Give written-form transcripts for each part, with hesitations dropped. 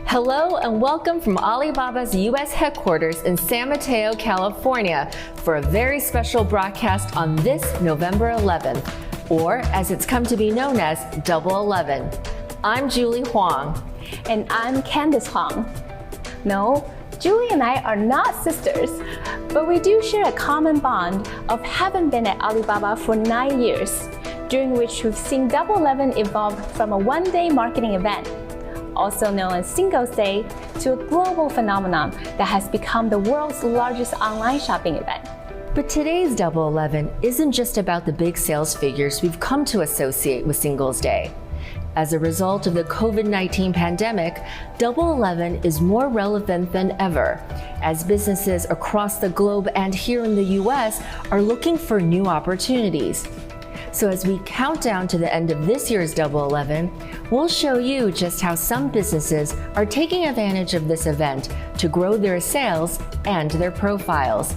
Hello and welcome from Alibaba's U.S. headquarters in San Mateo, California, for a very special broadcast on this November 11th, or as it's come to be known as Double 11. I'm Julie Huang. And I'm Candice Huang. No, Julie and I are not sisters, but we do share a common bond of having been at Alibaba for 9 years, during which we've seen Double 11 evolve from a one-day marketing event, also known as Singles Day, to a global phenomenon that has become the world's largest online shopping event. But today's Double 11 isn't just about the big sales figures we've come to associate with Singles Day. As a result of the COVID-19 pandemic, Double 11 is more relevant than ever, as businesses across the globe and here in the US are looking for new opportunities. So as we count down to the end of this year's Double 11, we'll show you just how some businesses are taking advantage of this event to grow their sales and their profiles.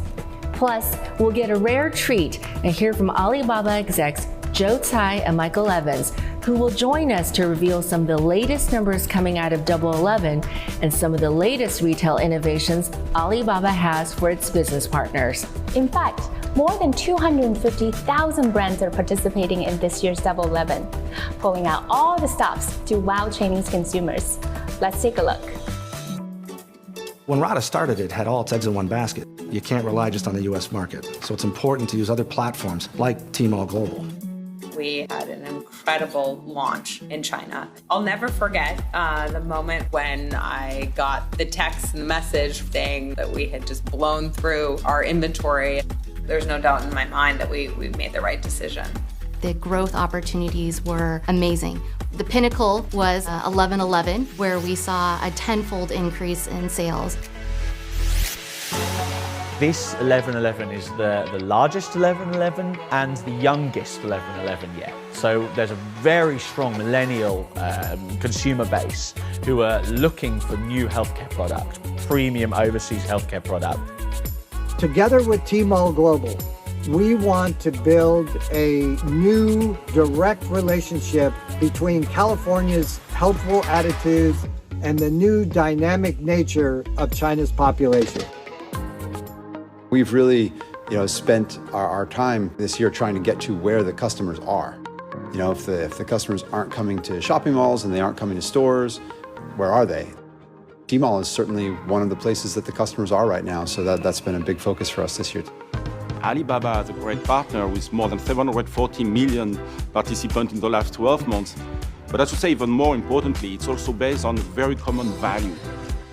Plus, we'll get a rare treat and hear from Alibaba execs Joe Tsai and Michael Evans, who will join us to reveal some of the latest numbers coming out of Double 11 and some of the latest retail innovations Alibaba has for its business partners. In fact, more than 250,000 brands are participating in this year's Double 11, pulling out all the stops to wow Chinese consumers. Let's take a look. When Rada started, it had all its eggs in one basket. You can't rely just on the US market, so it's important to use other platforms like Tmall Global. We had an incredible launch in China. I'll never forget the moment when I got the text and the message saying that we had just blown through our inventory. There's no doubt in my mind that we made the right decision. The growth opportunities were amazing. The pinnacle was 11/11, where we saw a tenfold increase in sales. This 11/11 is the largest 11/11 and the youngest 11/11 yet. So there's a very strong millennial consumer base who are looking for new healthcare product, premium overseas healthcare product. Together with Tmall Global, we want to build a new direct relationship between California's healthful attitudes and the new dynamic nature of China's population. We've really, spent our time this year trying to get to where the customers are. If the customers aren't coming to shopping malls and they aren't coming to stores, where are they? Tmall is certainly one of the places that the customers are right now, so that's been a big focus for us this year. Alibaba is a great partner with more than 740 million participants in the last 12 months. But I should say, even more importantly, it's also based on a very common value.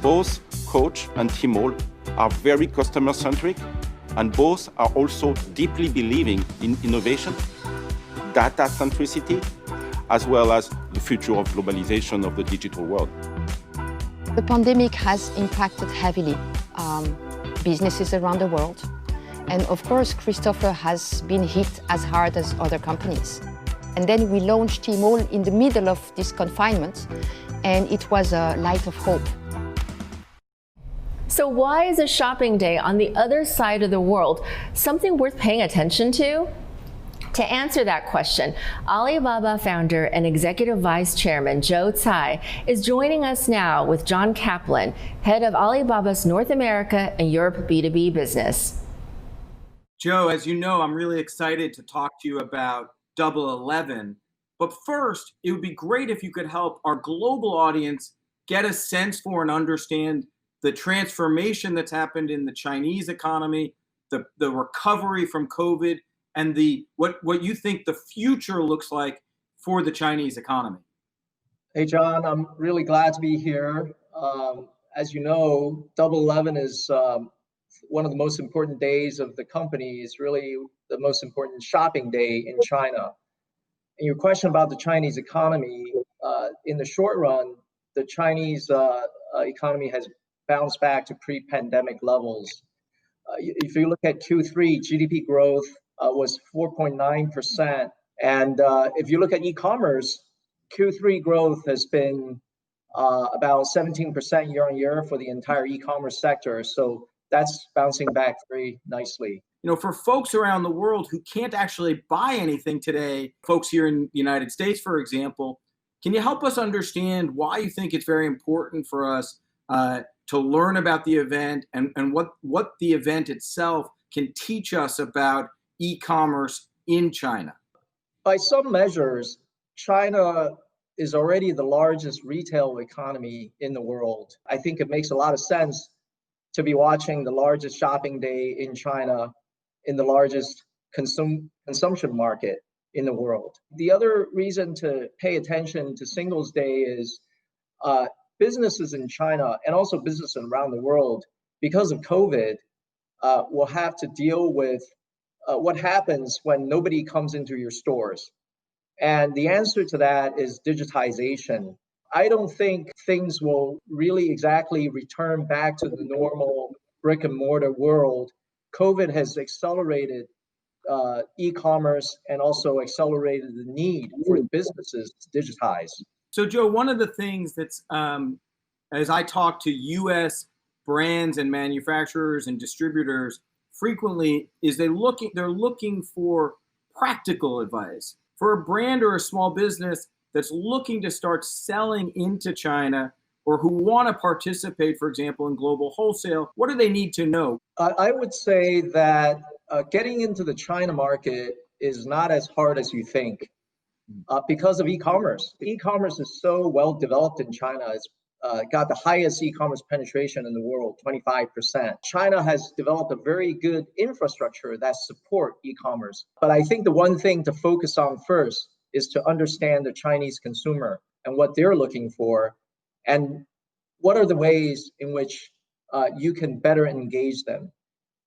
Both Coach and Tmall are very customer-centric, and both are also deeply believing in innovation, data centricity, as well as the future of globalization of the digital world. The pandemic has impacted heavily businesses around the world. And of course, Christopher has been hit as hard as other companies. And then we launched Tmall in the middle of this confinement, and it was a light of hope. So why is a shopping day on the other side of the world something worth paying attention to? To answer that question, Alibaba founder and executive vice chairman Joe Tsai is joining us now with John Kaplan, head of Alibaba's North America and Europe B2B business. Joe, as you know, I'm really excited to talk to you about Double 11. But first, it would be great if you could help our global audience get a sense for and understand the transformation that's happened in the Chinese economy, the recovery from COVID, and what you think the future looks like for the Chinese economy. Hey, John, I'm really glad to be here. As you know, Double 11 is one of the most important days of the company. It's really the most important shopping day in China. And your question about the Chinese economy, in the short run, the Chinese economy has bounced back to pre-pandemic levels. If you look at Q3, GDP growth was 4.9%. And if you look at e-commerce, Q3 growth has been about 17% year on year for the entire e-commerce sector. So that's bouncing back very nicely. For folks around the world who can't actually buy anything today, folks here in the United States, for example, Can you help us understand why you think it's very important for us to learn about the event and what the event itself can teach us about e-commerce in China? By some measures, China is already the largest retail economy in the world. I think it makes a lot of sense to be watching the largest shopping day in China in the largest consumption market in the world. The other reason to pay attention to Singles Day is businesses in China and also businesses around the world, because of COVID, will have to deal with what happens when nobody comes into your stores. And the answer to that is digitization. I don't think things will really exactly return back to the normal brick and mortar world. COVID has accelerated e-commerce and also accelerated the need for businesses to digitize. So, Joe, one of the things that's, as I talk to U.S. brands and manufacturers and distributors frequently, is they're looking for practical advice. For a brand or a small business that's looking to start selling into China or who want to participate, for example, in global wholesale, what do they need to know? I would say that getting into the China market is not as hard as you think because of e-commerce. E-commerce is so well developed in China. It's got the highest e-commerce penetration in the world, 25%. China has developed a very good infrastructure that support e-commerce. But I think the one thing to focus on first is to understand the Chinese consumer and what they're looking for, and what are the ways in which you can better engage them.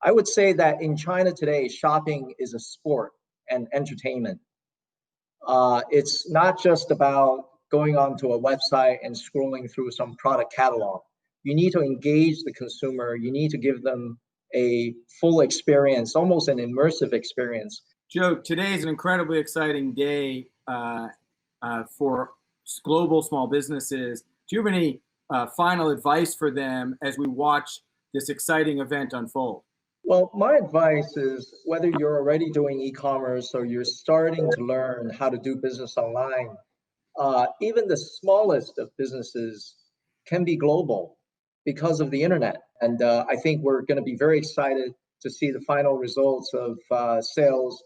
I would say that in China today, shopping is a sport and entertainment. It's not just about going onto a website and scrolling through some product catalog. You need to engage the consumer. You need to give them a full experience, almost an immersive experience. Joe, today is an incredibly exciting day for global small businesses. Do you have any final advice for them as we watch this exciting event unfold? Well, my advice is whether you're already doing e-commerce or you're starting to learn how to do business online, even the smallest of businesses can be global because of the internet. And I think we're going to be very excited to see the final results of sales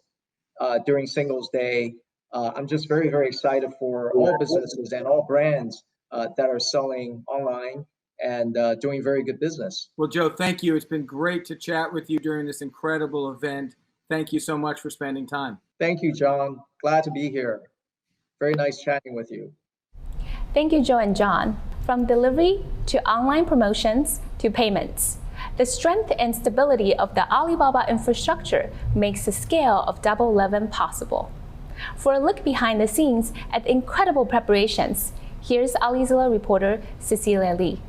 during Singles Day. I'm just very, very excited for all businesses and all brands that are selling online and doing very good business. Well, Joe, thank you. It's been great to chat with you during this incredible event. Thank you so much for spending time. Thank you, John. Glad to be here. Very nice chatting with you. Thank you, Joe and John. From delivery to online promotions to payments, the strength and stability of the Alibaba infrastructure makes the scale of Double 11 possible. For a look behind the scenes at the incredible preparations, here's Alizilla reporter Cecilia Lee.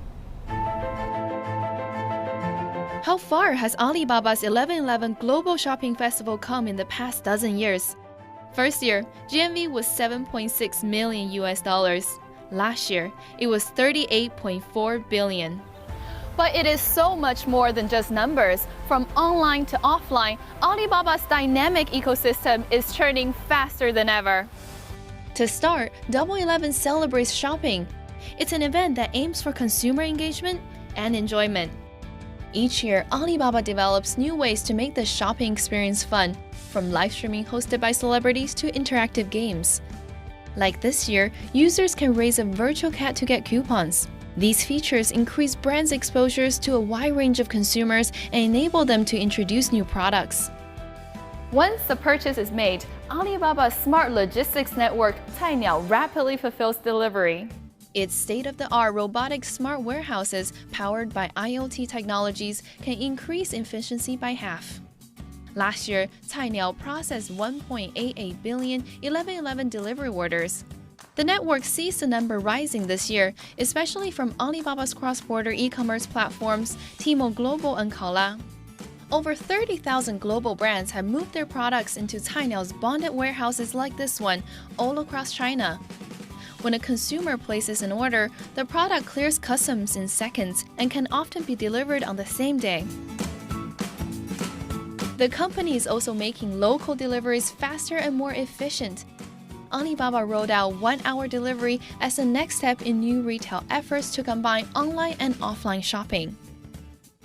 How far has Alibaba's 11.11 Global Shopping Festival come in the past dozen years? First year, GMV was $7.6 million. Last year, it was $38.4 billion. But it is so much more than just numbers. From online to offline, Alibaba's dynamic ecosystem is churning faster than ever. To start, Double 11 celebrates shopping. It's an event that aims for consumer engagement and enjoyment. Each year, Alibaba develops new ways to make the shopping experience fun, from live streaming hosted by celebrities to interactive games. Like this year, users can raise a virtual cat to get coupons. These features increase brands' exposures to a wide range of consumers and enable them to introduce new products. Once the purchase is made, Alibaba's smart logistics network, Cainiao, rapidly fulfills delivery. Its state-of-the-art robotic smart warehouses, powered by IoT technologies, can increase efficiency by half. Last year, Cainiao processed 1.88 billion 11.11 delivery orders. The network sees the number rising this year, especially from Alibaba's cross-border e-commerce platforms, Tmall Global and Kaola. Over 30,000 global brands have moved their products into Cainiao's bonded warehouses like this one, all across China. When a consumer places an order, the product clears customs in seconds and can often be delivered on the same day. The company is also making local deliveries faster and more efficient. Alibaba rolled out 1-hour delivery as the next step in new retail efforts to combine online and offline shopping.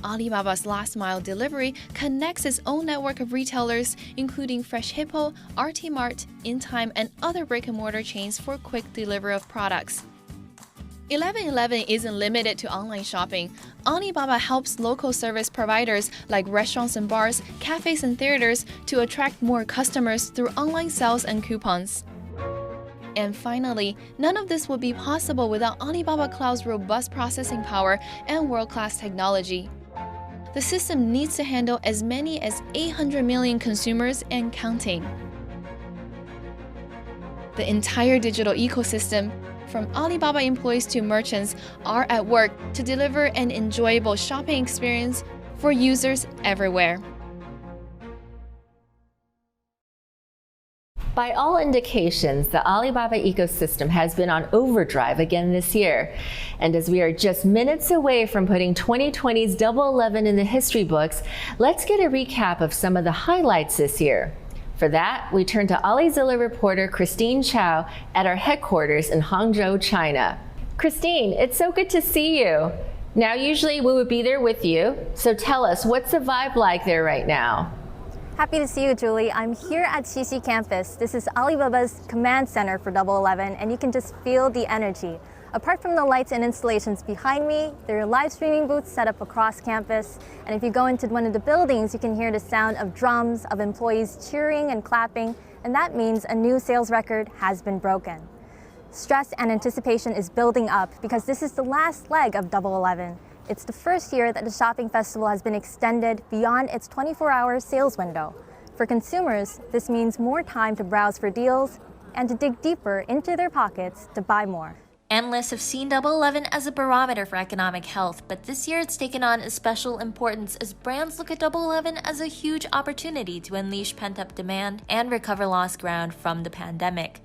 Alibaba's last mile delivery connects its own network of retailers, including Fresh Hippo, RT Mart, InTime, and other brick-and-mortar chains for quick delivery of products. 1111 isn't limited to online shopping. Alibaba helps local service providers like restaurants and bars, cafes and theaters to attract more customers through online sales and coupons. And finally, none of this would be possible without Alibaba Cloud's robust processing power and world-class technology. The system needs to handle as many as 800 million consumers and counting. The entire digital ecosystem, from Alibaba employees to merchants, are at work to deliver an enjoyable shopping experience for users everywhere. By all indications, the Alibaba ecosystem has been on overdrive again this year. And as we are just minutes away from putting 2020's Double 11 in the history books, let's get a recap of some of the highlights this year. For that, we turn to AliZilla reporter Christine Chow at our headquarters in Hangzhou, China. Christine, it's so good to see you. Now, usually we would be there with you, so tell us, what's the vibe like there right now? Happy to see you, Julie. I'm here at Xixi campus. This is Alibaba's command center for Double 11, and you can just feel the energy. Apart from the lights and installations behind me, there are live streaming booths set up across campus. And if you go into one of the buildings, you can hear the sound of drums, of employees cheering and clapping, and that means a new sales record has been broken. Stress and anticipation is building up because this is the last leg of Double 11. It's the first year that the shopping festival has been extended beyond its 24-hour sales window. For consumers, this means more time to browse for deals and to dig deeper into their pockets to buy more. Analysts have seen Double 11 as a barometer for economic health, but this year it's taken on a special importance as brands look at Double 11 as a huge opportunity to unleash pent-up demand and recover lost ground from the pandemic.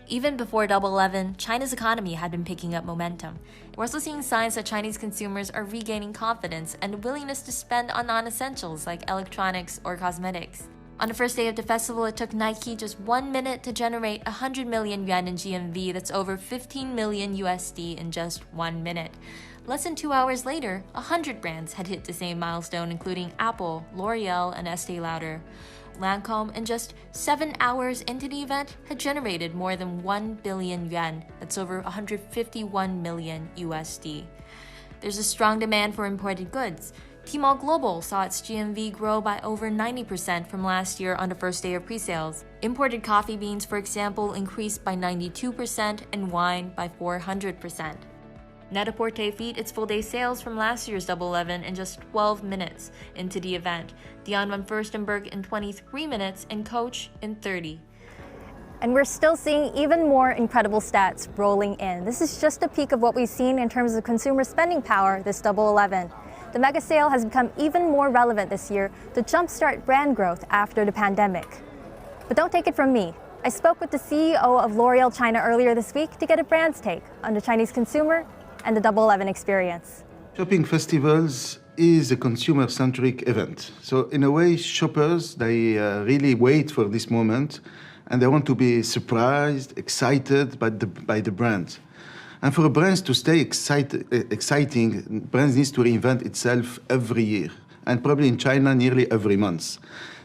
Even before Double 11, China's economy had been picking up momentum. We're also seeing signs that Chinese consumers are regaining confidence and a willingness to spend on non-essentials like electronics or cosmetics. On the first day of the festival, it took Nike just 1 minute to generate 100 million yuan in GMV. That's over 15 million USD in just 1 minute. Less than 2 hours later, 100 brands had hit the same milestone, including Apple, L'Oreal, and Estée Lauder. Lancome, in just 7 hours into the event, had generated more than 1 billion yuan. That's over 151 million USD. There's a strong demand for imported goods. Tmall Global saw its GMV grow by over 90% from last year on the first day of pre-sales. Imported coffee beans, for example, increased by 92% and wine by 400%. Net-a-Porter beat its full-day sales from last year's Double 11 in just 12 minutes into the event. Dion van Furstenberg in 23 minutes and Coach in 30. And we're still seeing even more incredible stats rolling in. This is just a peek of what we've seen in terms of consumer spending power this Double 11. The mega sale has become even more relevant this year to jumpstart brand growth after the pandemic. But don't take it from me. I spoke with the CEO of L'Oreal China earlier this week to get a brand's take on the Chinese consumer and the Double 11 experience. Shopping festivals is a consumer-centric event. So in a way, shoppers, they really wait for this moment and they want to be surprised, excited by the brand. And for brands to stay exciting, brands need to reinvent itself every year, and probably in China nearly every month.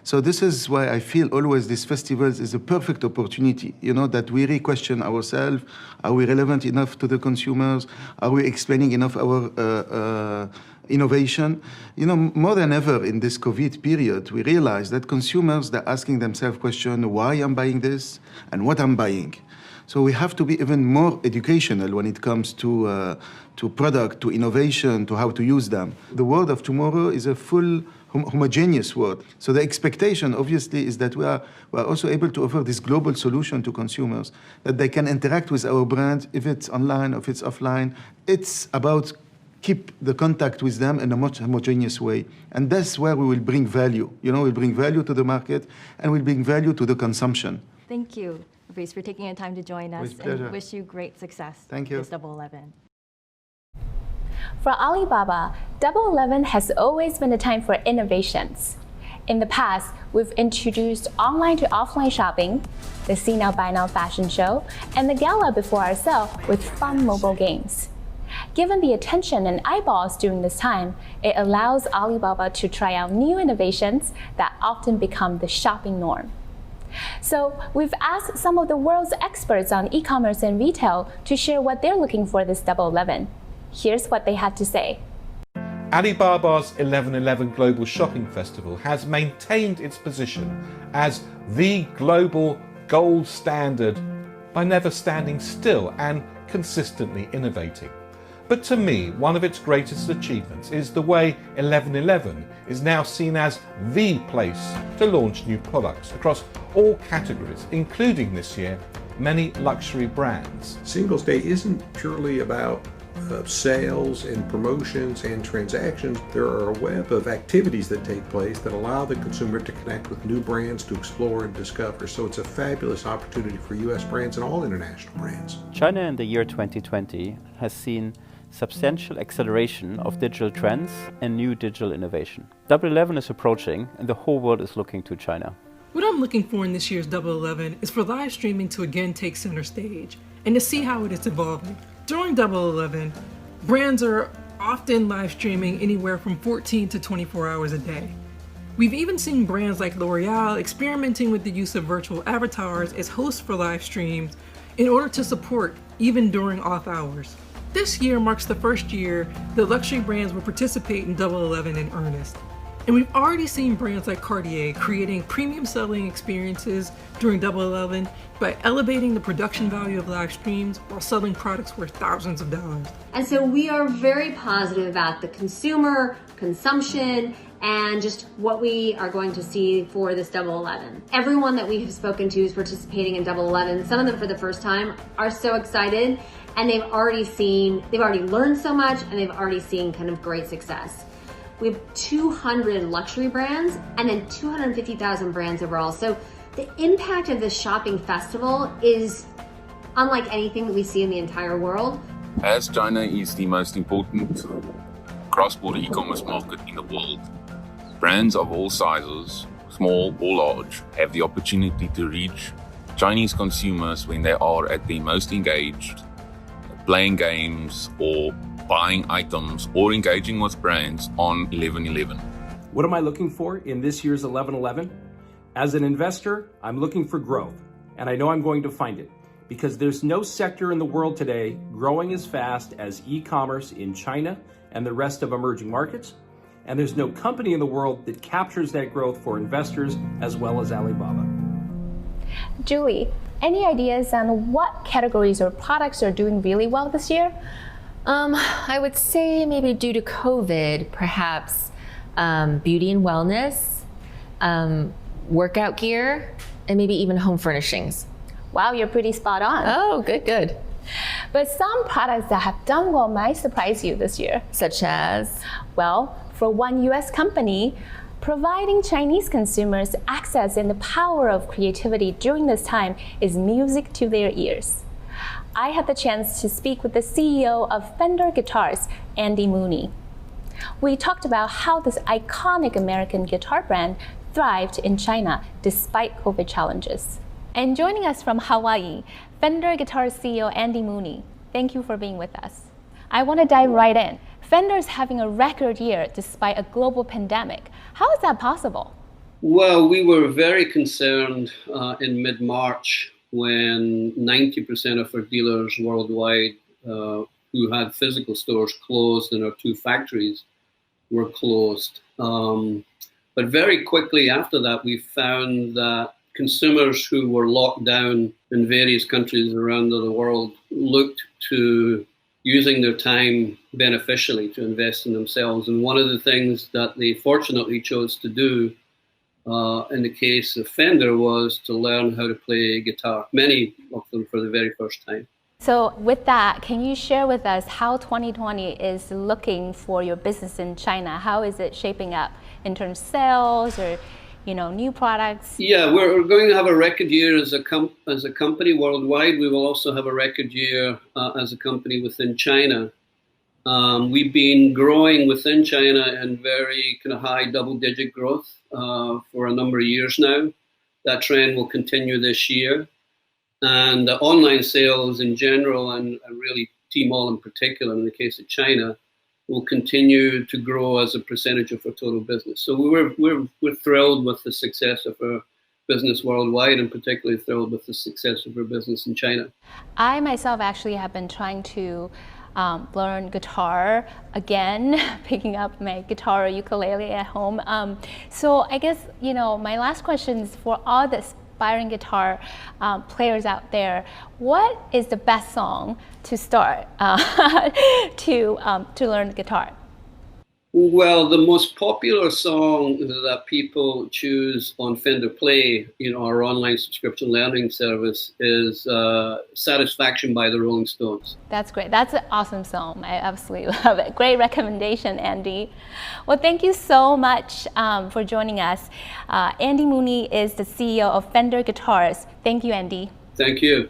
So this is why I feel always these festivals is a perfect opportunity, that we re-question ourselves. Are we relevant enough to the consumers? Are we explaining enough our innovation? More than ever in this COVID period, we realize that consumers, they're asking themselves questions, why I'm buying this and what I'm buying. So we have to be even more educational when it comes to product, to innovation, to how to use them. The world of tomorrow is a full homogeneous world. So the expectation, obviously, is that we are also able to offer this global solution to consumers, that they can interact with our brand, if it's online, or if it's offline. It's about keep the contact with them in a much homogeneous way. And that's where we will bring value. We'll bring value to the market, and we'll bring value to the consumption. Thank you, Fabrice, for taking the time to join us, and wish you great success. Thank you. With Double 11. For Alibaba, Double 11 has always been a time for innovations. In the past, we've introduced online to offline shopping, the See Now Buy Now fashion show, and the gala before our sale with fun mobile games. Given the attention and eyeballs during this time, it allows Alibaba to try out new innovations that often become the shopping norm. So we've asked some of the world's experts on e-commerce and retail to share what they're looking for this Double 11. Here's what they had to say. Alibaba's 11.11 Global Shopping Festival has maintained its position as the global gold standard by never standing still and consistently innovating. But to me, one of its greatest achievements is the way 11.11 is now seen as the place to launch new products across all categories, including this year many luxury brands. Singles Day isn't purely about sales and promotions and transactions. There are a web of activities that take place that allow the consumer to connect with new brands, to explore and discover. So it's a fabulous opportunity for U.S. brands and all international brands. China in the year 2020 has seen substantial acceleration of digital trends and new digital innovation. Double 11 is approaching and the whole world is looking to China. What I'm looking for in this year's Double 11 is for live streaming to again take center stage and to see how it is evolving. During Double 11, brands are often live streaming anywhere from 14 to 24 hours a day. We've even seen brands like L'Oreal experimenting with the use of virtual avatars as hosts for live streams in order to support even during off hours. This year marks the first year that luxury brands will participate in Double 11 in earnest. And we've already seen brands like Cartier creating premium selling experiences during Double 11 by elevating the production value of live streams while selling products worth thousands of dollars. And so we are very positive about the consumer, consumption, and just what we are going to see for this Double 11. Everyone that we have spoken to is participating in Double 11. Some of them for the first time are so excited, and they've already learned so much, and they've already seen kind of great success. We have 200 luxury brands and then 250,000 brands overall. So the impact of this shopping festival is unlike anything that we see in the entire world. As China is the most important cross-border e-commerce market in the world, brands of all sizes, small or large, have the opportunity to reach Chinese consumers when they are at their most engaged, playing games or buying items or engaging with brands on 11.11. What am I looking for in this year's 11.11? As an investor, I'm looking for growth, and I know I'm going to find it because there's no sector in the world today growing as fast as e-commerce in China and the rest of emerging markets, and there's no company in the world that captures that growth for investors as well as Alibaba. Julie, any ideas on what categories or products are doing really well this year? I would say maybe due to COVID, perhaps beauty and wellness, workout gear, and maybe even home furnishings. Wow, you're pretty spot on. Oh, good. But some products that have done well might surprise you this year. Such as? Well, for one US company, providing Chinese consumers access and the power of creativity during this time is music to their ears. I had the chance to speak with the CEO of Fender Guitars, Andy Mooney. We talked about how this iconic American guitar brand thrived in China despite COVID challenges. And joining us from Hawaii, Fender Guitars CEO Andy Mooney. Thank you for being with us. I want to dive right in. Fender is having a record year despite a global pandemic. How is that possible? Well, we were very concerned in mid-March when 90% of our dealers worldwide who had physical stores closed and our 2 factories were closed. But very quickly after that, we found that consumers who were locked down in various countries around the world looked to using their time beneficially to invest in themselves. And one of the things that they fortunately chose to do in the case of Fender was to learn how to play guitar, many of them for the very first time. So with that, can you share with us how 2020 is looking for your business in China? How is it shaping up in terms of sales or new products? Yeah, we're going to have a record year as a company worldwide. We will also have a record year as a company within China. We've been growing within China in very kind of high double-digit growth for a number of years now. That trend will continue this year. And online sales in general, and really Tmall in particular, in the case of China, will continue to grow as a percentage of our total business. So we're thrilled with the success of our business worldwide, and particularly thrilled with the success of our business in China. I myself actually have been trying to learn guitar again, picking up my guitar or ukulele at home. So I guess, my last question is for all the aspiring guitar players out there, what is the best song to start to learn guitar? Well, the most popular song that people choose on Fender Play, our online subscription learning service, is Satisfaction by the Rolling Stones. That's great. That's an awesome song. I absolutely love it. Great recommendation, Andy. Well, thank you so much for joining us. Andy Mooney is the CEO of Fender Guitars. Thank you, Andy. Thank you.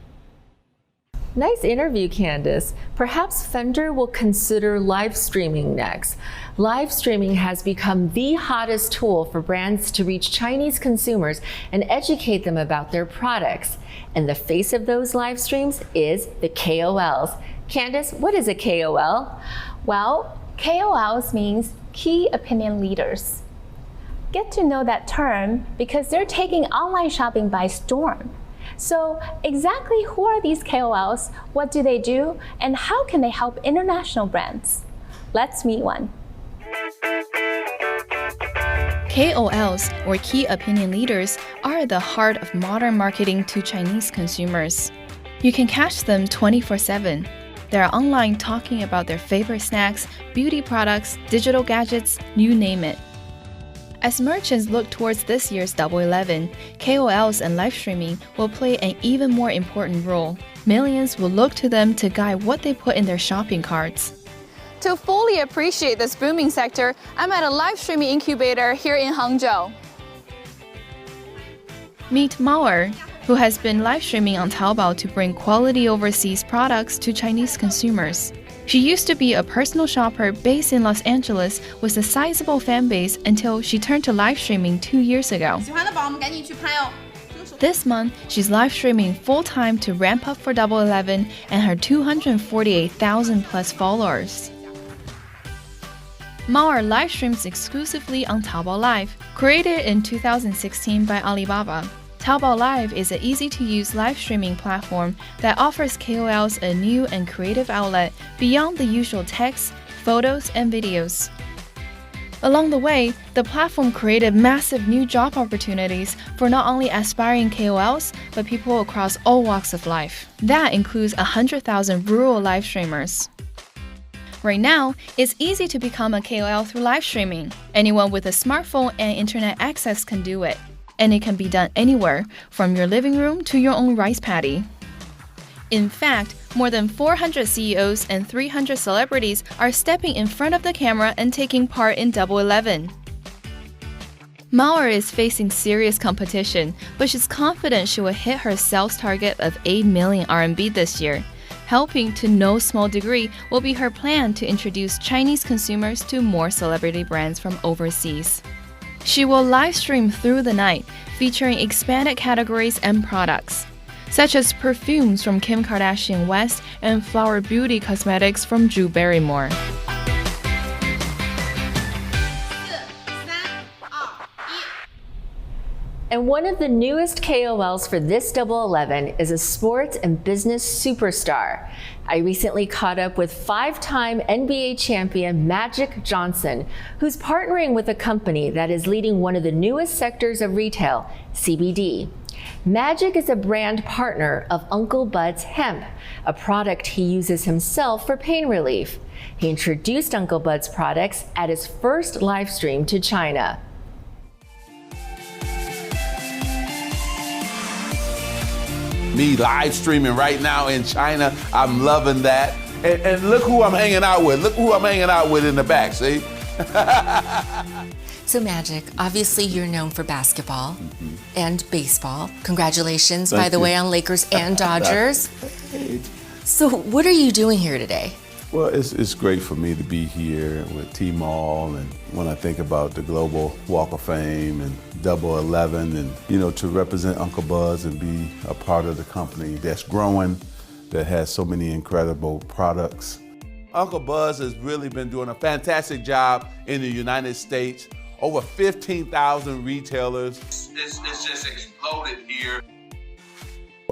Nice interview, Candice. Perhaps Fender will consider live streaming next. Live streaming has become the hottest tool for brands to reach Chinese consumers and educate them about their products. And the face of those live streams is the KOLs. Candice, what is a KOL? Well, KOLs means key opinion leaders. Get to know that term because they're taking online shopping by storm. So exactly who are these KOLs, what do they do, and how can they help international brands? Let's meet one. KOLs, or key opinion leaders, are the heart of modern marketing to Chinese consumers. You can catch them 24/7. They're online talking about their favorite snacks, beauty products, digital gadgets, you name it. As merchants look towards this year's Double 11, KOLs and live streaming will play an even more important role. Millions will look to them to guide what they put in their shopping carts. To fully appreciate this booming sector, I'm at a live streaming incubator here in Hangzhou. Meet Mauer, who has been live streaming on Taobao to bring quality overseas products to Chinese consumers. She used to be a personal shopper based in Los Angeles with a sizable fan base until she turned to live streaming 2 years ago. This month, she's live streaming full-time to ramp up for Double 11 and her 248,000 plus followers. Mauer live streams exclusively on Taobao Live, created in 2016 by Alibaba. Taobao Live is an easy-to-use live streaming platform that offers KOLs a new and creative outlet beyond the usual text, photos, and videos. Along the way, the platform created massive new job opportunities for not only aspiring KOLs, but people across all walks of life. That includes 100,000 rural live streamers. Right now, it's easy to become a KOL through live streaming. Anyone with a smartphone and internet access can do it. And it can be done anywhere, from your living room to your own rice paddy. In fact, more than 400 CEOs and 300 celebrities are stepping in front of the camera and taking part in Double 11. Mauer is facing serious competition, but she's confident she will hit her sales target of 8 million RMB this year. Helping to no small degree will be her plan to introduce Chinese consumers to more celebrity brands from overseas. She will live stream through the night, featuring expanded categories and products, such as perfumes from Kim Kardashian West and flower beauty cosmetics from Drew Barrymore. And one of the newest KOLs for this Double 11 is a sports and business superstar. I recently caught up with 5-time NBA champion Magic Johnson, who's partnering with a company that is leading one of the newest sectors of retail, CBD. Magic is a brand partner of Uncle Bud's Hemp, a product he uses himself for pain relief. He introduced Uncle Bud's products at his first live stream to China. Me live streaming right now in China. I'm loving that. And look who I'm hanging out with. Look who I'm hanging out with in the back, see? So Magic, obviously you're known for basketball and baseball. Congratulations, by the way, on Lakers and Dodgers. So what are you doing here today? Well, it's great for me to be here with Tmall, and when I think about the Global Walk of Fame and Double 11, and to represent Uncle Buzz and be a part of the company that's growing, that has so many incredible products. Uncle Buzz has really been doing a fantastic job in the United States. Over 15,000 retailers. It's just exploded here.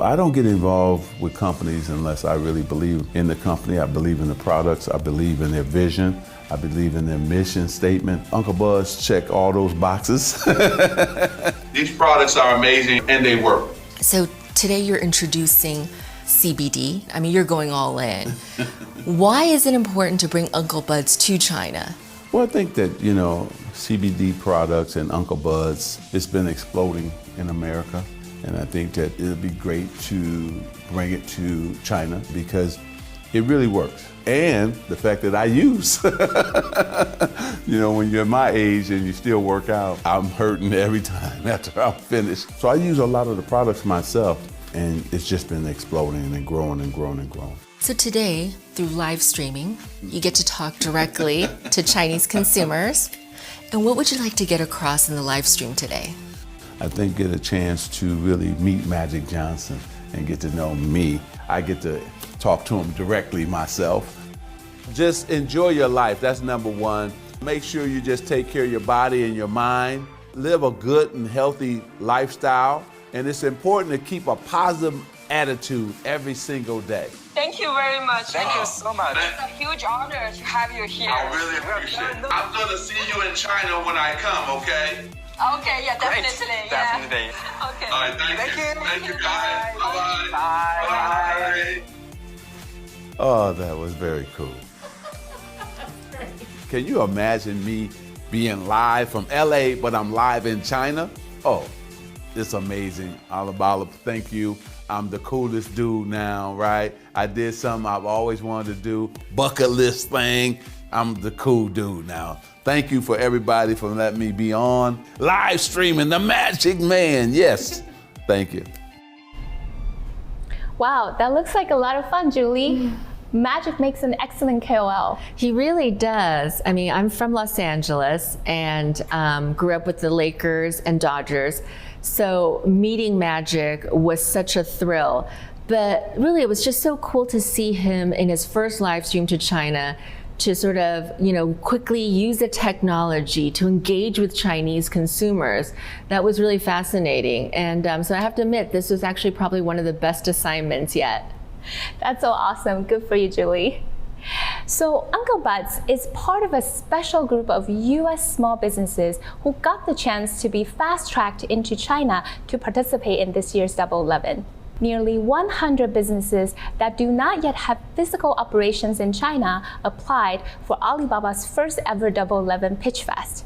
I don't get involved with companies unless I really believe in the company. I believe in the products. I believe in their vision. I believe in their mission statement. Uncle Buzz check all those boxes. These products are amazing and they work. So today you're introducing CBD. I mean, you're going all in. Why is it important to bring Uncle Buzz to China? Well, I think that, CBD products and Uncle Buzz, it's been exploding in America. And I think that it'll be great to bring it to China because it really works. And the fact that I use, when you're my age and you still work out, I'm hurting every time after I'm finished. So I use a lot of the products myself, and it's just been exploding and growing and growing and growing. So today, through live streaming, you get to talk directly to Chinese consumers. And what would you like to get across in the live stream today? I think get a chance to really meet Magic Johnson and get to know me. I get to talk to him directly myself. Just enjoy your life, that's number one. Make sure you just take care of your body and your mind. Live a good and healthy lifestyle. And it's important to keep a positive attitude every single day. Thank you very much. Thank you so much. It's a huge honor to have you here. I really appreciate it. I'm gonna see you in China when I come, okay? Okay, yeah, definitely. Great. Yeah. Definitely. Okay. All right, thank you. Thank you, guys. Bye-bye. Bye. Oh, that was very cool. Can you imagine me being live from LA, but I'm live in China? Oh, it's amazing. Alibaba, thank you. I'm the coolest dude now, right? I did something I've always wanted to do, bucket list thing. I'm the cool dude now. Thank you for everybody for letting me be on. Live streaming, the Magic Man, yes. Thank you. Wow, that looks like a lot of fun, Julie. Magic makes an excellent KOL. He really does. I mean, I'm from Los Angeles and grew up with the Lakers and Dodgers. So meeting Magic was such a thrill. But really, it was just so cool to see him in his first live stream to China to sort of, quickly use the technology to engage with Chinese consumers. That was really fascinating. And so I have to admit, this was actually probably one of the best assignments yet. That's so awesome. Good for you, Julie. So Uncle Buzz is part of a special group of US small businesses who got the chance to be fast-tracked into China to participate in this year's Double 11. Nearly 100 businesses that do not yet have physical operations in China applied for Alibaba's first ever Double 11 Pitch Fest.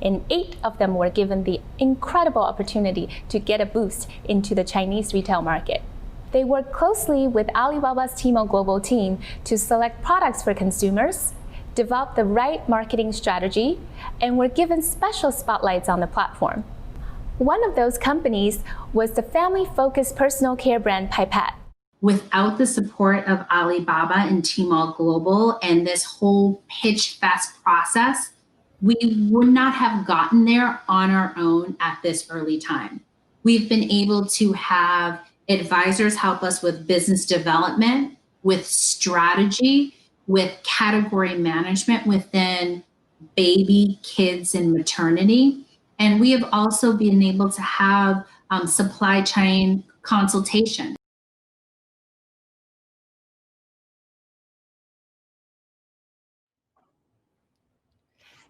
And 8 of them were given the incredible opportunity to get a boost into the Chinese retail market. They worked closely with Alibaba's Tmall Global team to select products for consumers, develop the right marketing strategy, and were given special spotlights on the platform. One of those companies was the family-focused personal care brand Pipette. Without the support of Alibaba and Tmall Global and this whole Pitch Fest process, we would not have gotten there on our own at this early time. We've been able to have advisors help us with business development, with strategy, with category management within baby, kids, and maternity. And we have also been able to have supply chain consultation.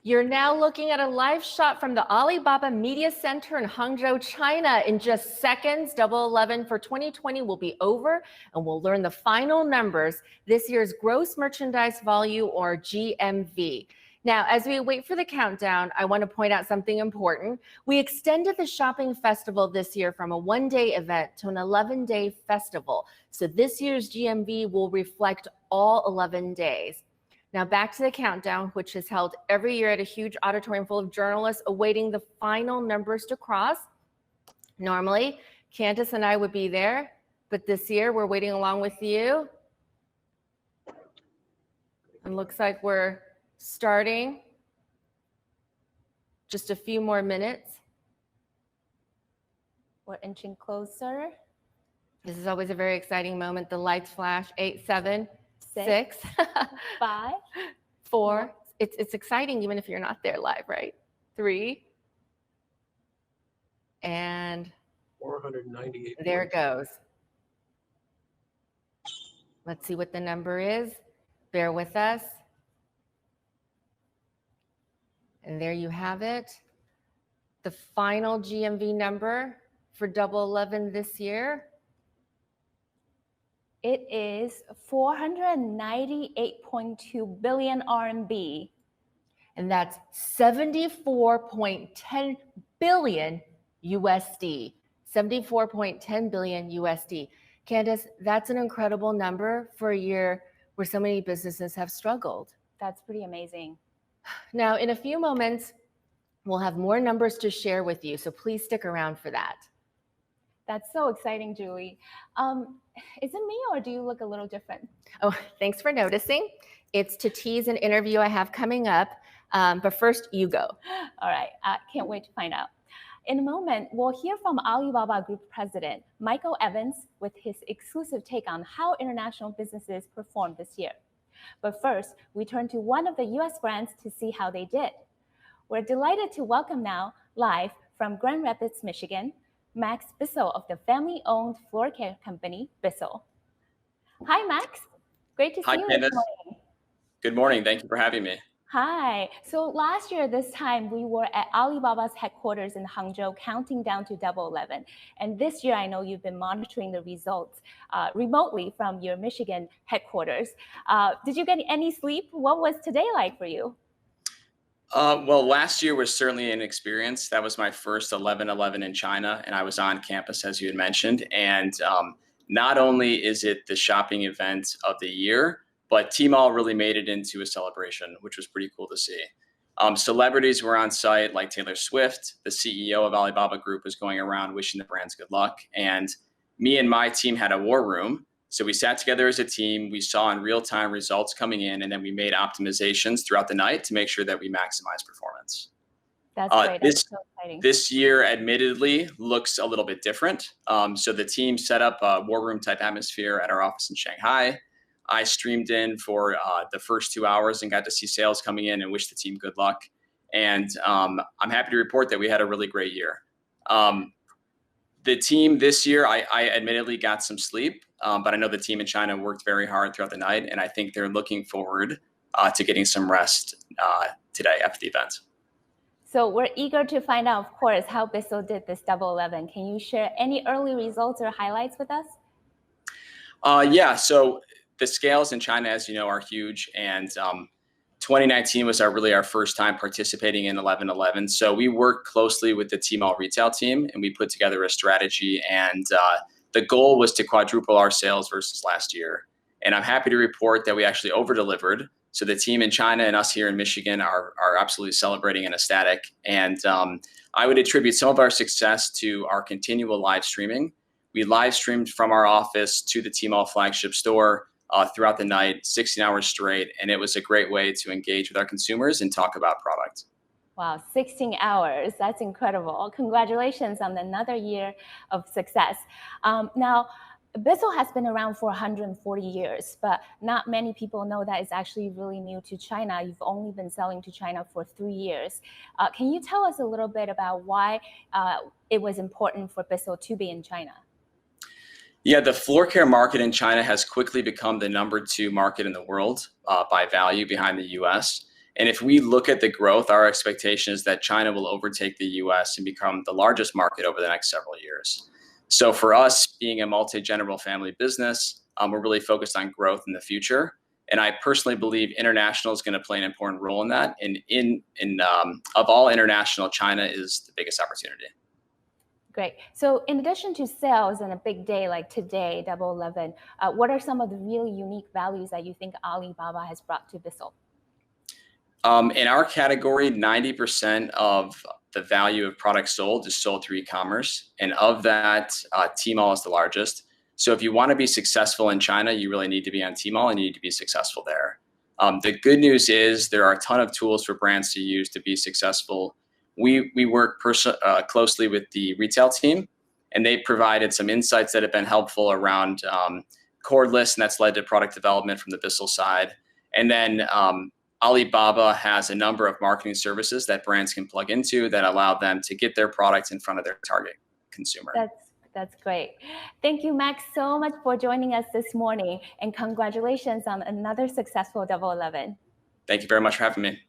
You're now looking at a live shot from the Alibaba Media Center in Hangzhou, China. In just seconds, Double 11 for 2020 will be over, and we'll learn the final numbers, this year's gross merchandise value, or GMV. Now, as we wait for the countdown, I want to point out something important. We extended the shopping festival this year from a one-day event to an 11-day festival. So this year's GMV will reflect all 11 days. Now back to the countdown, which is held every year at a huge auditorium full of journalists awaiting the final numbers to cross. Normally, Candace and I would be there, but this year we're waiting along with you. And looks like we're starting. Just a few more minutes. We're inching closer. This is always a very exciting moment. The lights flash. 8, 7, 6, 5, 4. It's exciting even if you're not there live, right? 3. And 498. there it goes. Let's see what the number is. Bear with us. And there you have it. The final GMV number for Double 11 this year. It is 498.2 billion RMB. And that's 74.10 billion USD. 74.10 billion USD. Candace, that's an incredible number for a year where so many businesses have struggled. That's pretty amazing. Now, in a few moments, we'll have more numbers to share with you, so please stick around for that. That's so exciting, Julie. Is it me or do you look a little different? Oh, thanks for noticing. It's to tease an interview I have coming up, but first you go. All right, can't wait to find out. In a moment, we'll hear from Alibaba Group President Michael Evans with his exclusive take on how international businesses performed this year. But first, we turn to one of the US brands to see how they did. We're delighted to welcome now, live from Grand Rapids, Michigan, Max Bissell of the family-owned floor care company, Bissell. Hi, Max. Great to see you this morning. Good morning. Thank you for having me. Hi. So last year, this time, we were at Alibaba's headquarters in Hangzhou, counting down to Double 11. And this year, I know you've been monitoring the results remotely from your Michigan headquarters. Did you get any sleep? What was today like for you? Well, last year was certainly an experience. That was my first 11/11 in China, and I was on campus, as you had mentioned. And not only is it the shopping event of the year, but Tmall really made it into a celebration, which was pretty cool to see. Celebrities were on site, like Taylor Swift. The CEO of Alibaba Group was going around wishing the brands good luck. And me and my team had a war room. So we sat together as a team. We saw in real time results coming in, and then we made optimizations throughout the night to make sure that we maximize performance. That's great. That's so exciting. This year, admittedly, looks a little bit different. So the team set up a war room type atmosphere at our office in Shanghai. I streamed in for the first 2 hours and got to see sales coming in and wish the team good luck. And I'm happy to report that we had a really great year. The team this year, I admittedly got some sleep, but I know the team in China worked very hard throughout the night, and I think they're looking forward to getting some rest today after the event. So we're eager to find out, of course, how Bissell did this Double 11. Can you share any early results or highlights with us? Yeah, so the scales in China, as you know, are huge, and 2019 was really our first time participating in 11/11. So we worked closely with the Tmall retail team, and we put together a strategy, and the goal was to quadruple our sales versus last year. And I'm happy to report that we actually over-delivered. So the team in China and us here in Michigan are absolutely celebrating and ecstatic. And I would attribute some of our success to our continual live streaming. We live streamed from our office to the Tmall flagship store throughout the night, 16 hours straight. And it was a great way to engage with our consumers and talk about product. Wow, 16 hours. That's incredible. Congratulations on another year of success. Now, Bissell has been around for 140 years, but not many people know that it's actually really new to China. You've only been selling to China for 3 years. Can you tell us a little bit about why it was important for Bissell to be in China? Yeah, the floor care market in China has quickly become the #2 market in the world by value behind the US. And if we look at the growth, our expectation is that China will overtake the US and become the largest market over the next several years. So for us, being a multi-generational family business, we're really focused on growth in the future. And I personally believe international is going to play an important role in that. And of all international, China is the biggest opportunity. Great. So in addition to sales and a big day like today, Double 11, what are some of the really unique values that you think Alibaba has brought to Bissell? In our category, 90% of the value of products sold is sold through e-commerce. And of that, Tmall is the largest. So if you want to be successful in China, you really need to be on Tmall and you need to be successful there. The good news is there are a ton of tools for brands to use to be successful. We work closely with the retail team, and they provided some insights that have been helpful around cordless, and that's led to product development from the Bissell side. And then Alibaba has a number of marketing services that brands can plug into that allow them to get their products in front of their target consumer. That's great. Thank you, Max, so much for joining us this morning, and congratulations on another successful Double 11. Thank you very much for having me.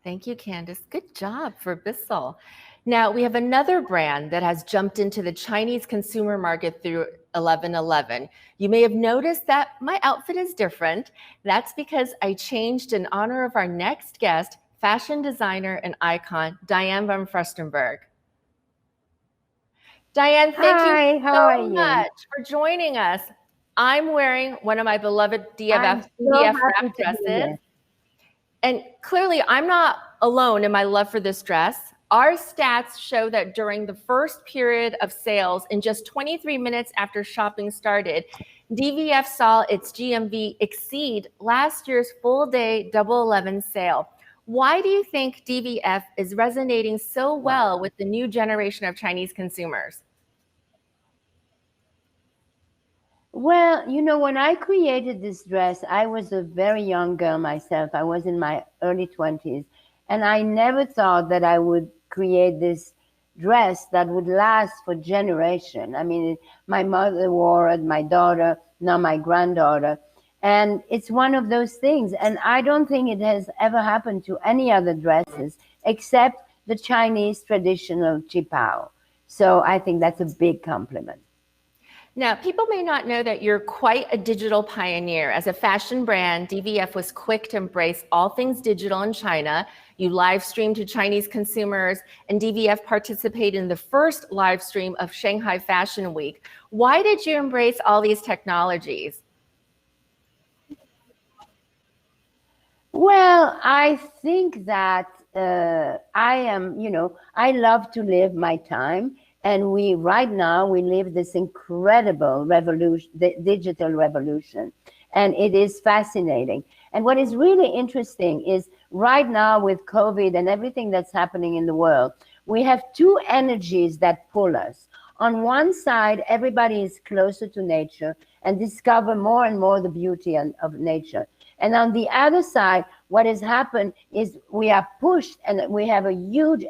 Thank you, Candace. Good job for Bissell. Now, we have another brand that has jumped into the Chinese consumer market through 11/11. You may have noticed that my outfit is different. That's because I changed in honor of our next guest, fashion designer and icon, Diane von Furstenberg. Diane, thank you so much for joining us. I'm wearing one of my beloved DVF wrap dresses. And clearly, I'm not alone in my love for this dress. Our stats show that during the first period of sales, in just 23 minutes after shopping started, DVF saw its GMV exceed last year's full day Double 11 sale. Why do you think DVF is resonating so well with the new generation of Chinese consumers? Well, when I created this dress, I was a very young girl myself. I was in my early 20s, and I never thought that I would create this dress that would last for generations. I mean, my mother wore it, my daughter, now my granddaughter, and it's one of those things. And I don't think it has ever happened to any other dresses except the Chinese traditional qipao. So I think that's a big compliment. Now, people may not know that you're quite a digital pioneer. As a fashion brand, DVF was quick to embrace all things digital in China. You live streamed to Chinese consumers, and DVF participated in the first live stream of Shanghai Fashion Week. Why did you embrace all these technologies? Well, I think that I love to live my time. And right now we live this incredible revolution, the digital revolution, and it is fascinating. And what is really interesting is right now with COVID and everything that's happening in the world, we have two energies that pull us. On one side, everybody is closer to nature and discover more and more the beauty of nature. And on the other side, what has happened is we are pushed and we have a huge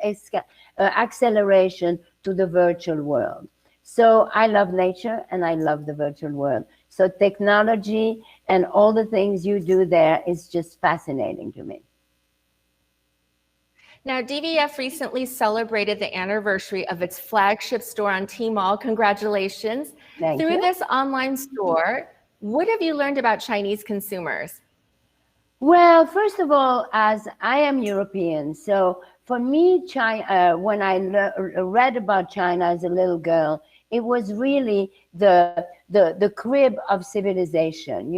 acceleration to the virtual world. So I love nature and I love the virtual world. So technology and all the things you do there is just fascinating to me. Now, DVF recently celebrated the anniversary of its flagship store on Tmall. Congratulations. Thank you. Through this online store, what have you learned about Chinese consumers? Well, first of all, as I am European, so for me, China, when I read about China as a little girl, it was really the crib of civilization.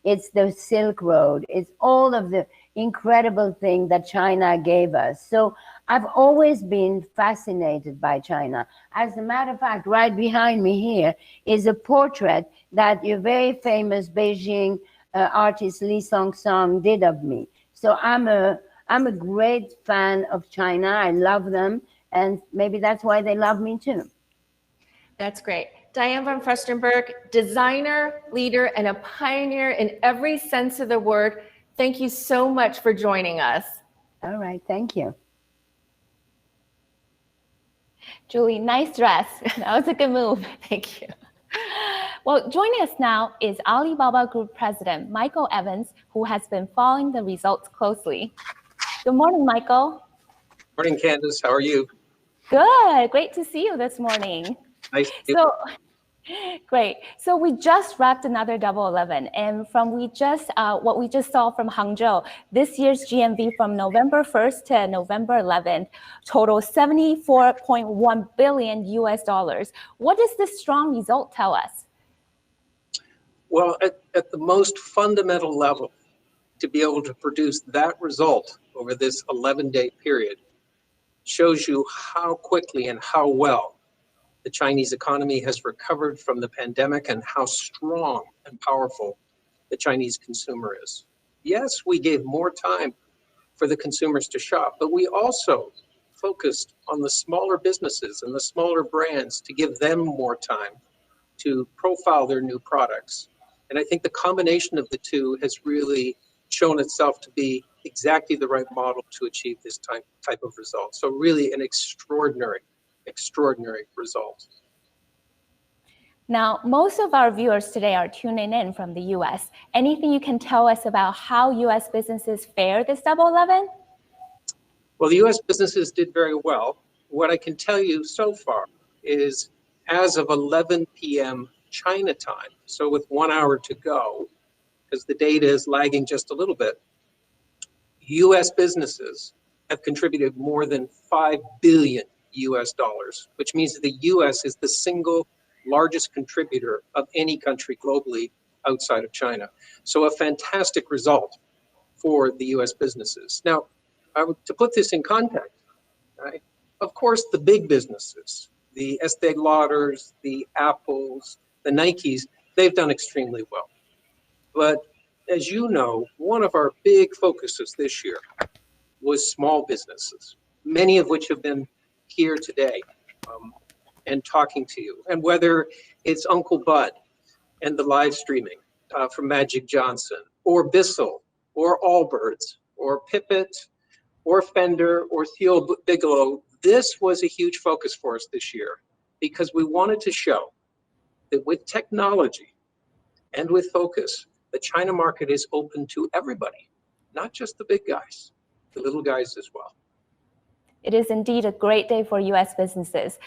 It's the Silk Road. It's all of the incredible thing that China gave us. So I've always been fascinated by China. As a matter of fact, right behind me here is a portrait that your very famous Beijing artist Li Song did of me. So I'm a great fan of China. I love them, and maybe that's why they love me too. That's great. Diane von Furstenberg, designer, leader, and a pioneer in every sense of the word. Thank you so much for joining us. All right, thank you. Julie, nice dress. That was a good move. Thank you. Well, joining us now is Alibaba Group President Michael Evans, who has been following the results closely. Good morning, Michael. Morning, Candace. How are you? Good. Great to see you this morning. Nice to see you. Great. So we just wrapped another Double 11, and from what we just saw from Hangzhou, this year's GMV from November 1st to November 11th total $74.1 billion US. What does this strong result tell us? Well, at the most fundamental level, to be able to produce that result over this 11-day period shows you how quickly and how well the Chinese economy has recovered from the pandemic and how strong and powerful the Chinese consumer is. Yes, we gave more time for the consumers to shop, but we also focused on the smaller businesses and the smaller brands to give them more time to profile their new products. And I think the combination of the two has really shown itself to be exactly the right model to achieve this type of result. So really an extraordinary result. Now, most of our viewers today are tuning in from the US. Anything you can tell us about how US businesses fared this Double 11? Well, the US businesses did very well. What I can tell you so far is as of 11 p.m. China time, so with 1 hour to go, because the data is lagging just a little bit, US businesses have contributed more than $5 billion, which means that the US is the single largest contributor of any country globally outside of China. So a fantastic result for the US businesses. Now, to put this in context, right, of course, the big businesses, the Estee Lauders, the Apples, the Nikes, they've done extremely well. But as you know, one of our big focuses this year was small businesses, many of which have been here today and talking to you. And whether it's Uncle Bud and the live streaming from Magic Johnson, or Bissell, or Allbirds, or Pipit, or Fender, or Theo Bigelow, this was a huge focus for us this year because we wanted to show that with technology and with focus, the China market is open to everybody, not just the big guys, the little guys as well. It is indeed a great day for US businesses.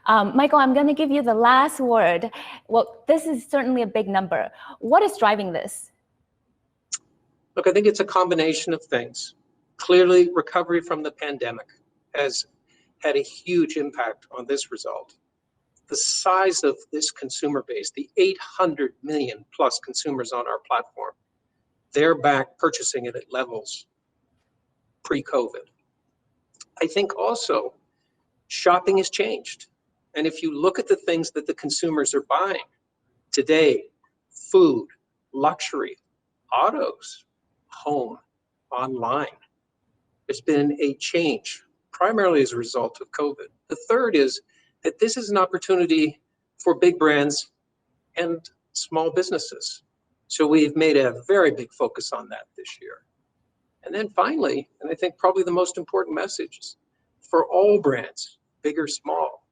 Michael, I'm going to give you the last word. Well, this is certainly a big number. What is driving this? Look, I think it's a combination of things. Clearly, recovery from the pandemic has had a huge impact on this result. The size of this consumer base, the 800 million plus consumers on our platform, they're back purchasing it at levels pre-COVID. I think also shopping has changed. And if you look at the things that the consumers are buying today, food, luxury, autos, home, online, there's been a change primarily as a result of COVID. The third is that this is an opportunity for big brands and small businesses. So we've made a very big focus on that this year. And then finally, and I think probably the most important message is for all brands, big or small,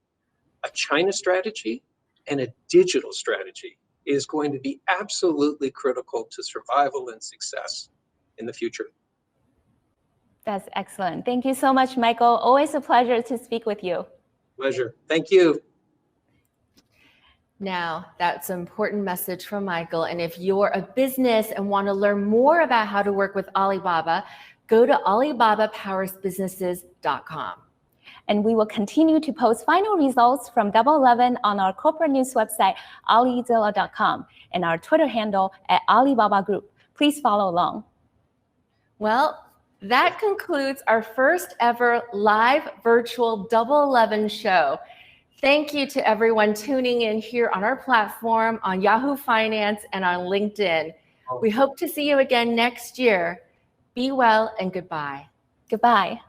a China strategy and a digital strategy is going to be absolutely critical to survival and success in the future. That's excellent. Thank you so much, Michael. Always a pleasure to speak with you. Pleasure. Thank you. Now, that's an important message from Michael. And if you're a business and want to learn more about how to work with Alibaba, go to alibabapowersbusinesses.com. And we will continue to post final results from Double 11 on our corporate news website, alizilla.com, and our Twitter handle at Alibaba Group. Please follow along. Well, that concludes our first ever live virtual Double 11 show. Thank you to everyone tuning in here on our platform, on Yahoo Finance, and on LinkedIn. We hope to see you again next year. Be well and goodbye. Goodbye.